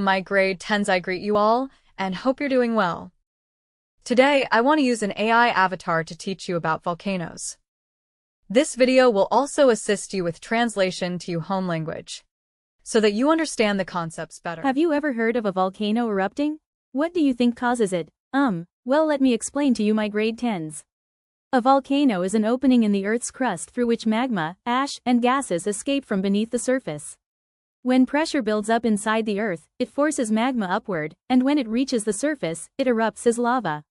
my grade 10s. I greet you all, and hope you're doing well. Today, I want to use an AI avatar to teach you about volcanoes. This video will also assist you with translation to your home language, so that you understand the concepts better. Have you ever heard of a volcano erupting? What do you think causes it? Well, let me explain to you, my grade 10s. A volcano is an opening in the Earth's crust through which magma, ash, and gases escape from beneath the surface. When pressure builds up inside the Earth, it forces magma upward, and when it reaches the surface, it erupts as lava.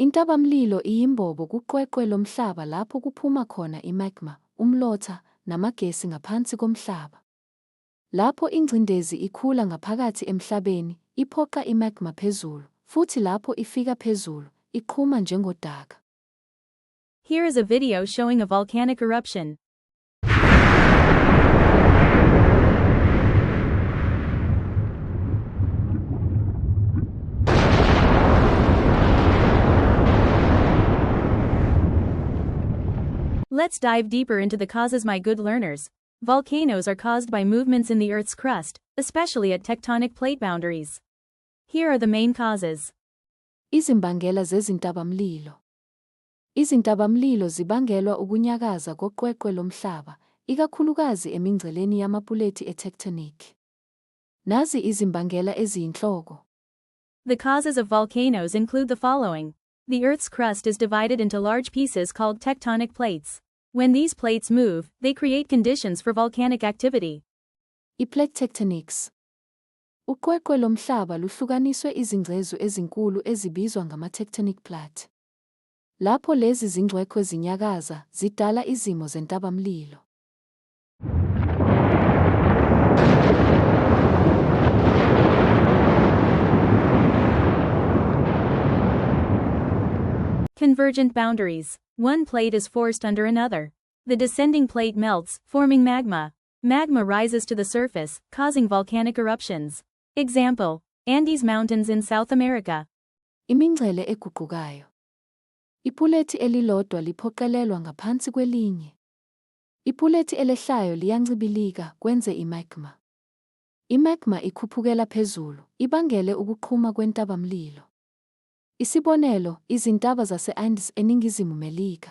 Intabamlilo iyimbobo kuqweqwe lomhlaba lapho kuphuma khona imagma, umlotha, namagesi ngaphansi komhlaba. Lapho ingcindezi ikhula ngaphakathi emhlabeni, iphoqa imagma phezulu, futhi lapho ifika phezulu, iqhuma njengodaka. Here is a video showing a volcanic eruption. Let's dive deeper into the causes, my good learners. Volcanoes are caused by movements in the Earth's crust, especially at tectonic plate boundaries. Here are the main causes. Izimbangela zezintabamlilo. Izintabamlilo zibangelwa ukunyakaza koqweqwe lomhlaba, ikakhulukazi emingceleni yamapuleti etectonic. Nazi izimbangela eziyinhloko. The causes of volcanoes include the following. The Earth's crust is divided into large pieces called tectonic plates. When these plates move, they create conditions for volcanic activity. I-plate tectonics. Uqweqwe lomhlaba luhlukaniswe izingcezu ezinkulu ezibizwa ngama-tectonic plate. Lapho lezi zingxweqwe zinyakaza, zidala izimo zentabamlilo. Convergent boundaries. One plate is forced under another. The descending plate melts, forming magma. Magma rises to the surface, causing volcanic eruptions. Example: Andes Mountains in South America. Imingcele eguqukayo. Ipulethi elilodwa liphoqelelwa ngaphansi kwelinye. Ipulethi elehlayo liyancibilika kwenze imagma. Imagma ikhuphukela phezulu, ibangele ukuqhuma kwentabamlilo. Isibonelo, izintaba zase-Andes eningizimu Melika.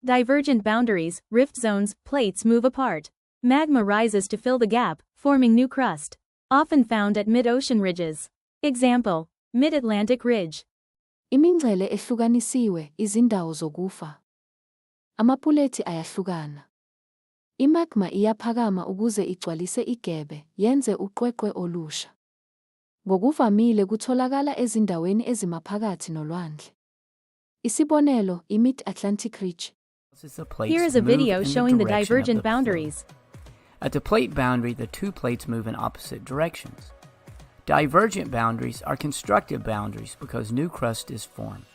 Divergent boundaries, rift zones, plates move apart. Magma rises to fill the gap, forming new crust. Often found at mid-ocean ridges. Example: Mid-Atlantic Ridge. Imingcele ehlukanisiwe, izindawo zokufa. Amapuleti ayahlukana. Imagma iyaphakama ukuze igcwalise igebe, yenze uqweqwe olusha. Ngokuvamile kutholakala ezindaweni ezimaphakathi nolwandle. Isibonelo, i-Mid-Atlantic Ridge. Here is a video showing the divergent boundaries. At the plate boundary, the two plates move in opposite directions. Divergent boundaries are constructive boundaries because new crust is formed.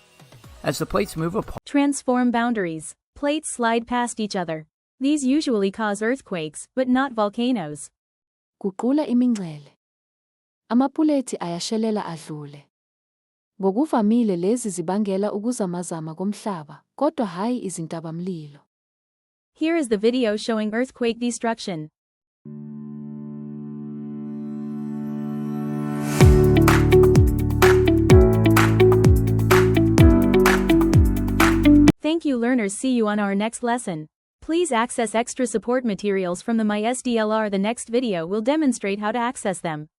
As the plates move apart, Transform boundaries. Plates slide past each other. These usually cause earthquakes, but not volcanoes. Guqula imingcele. Amapuleti ayashelela adlule. Ngokuvamile lezi zibangela ukuzamazama komhlaba, kodwa hayi izintabamlilo. Here is the video showing earthquake destruction. Thank you, learners. See you on our next lesson. Please access extra support materials from the MySDLR. The next video will demonstrate how to access them.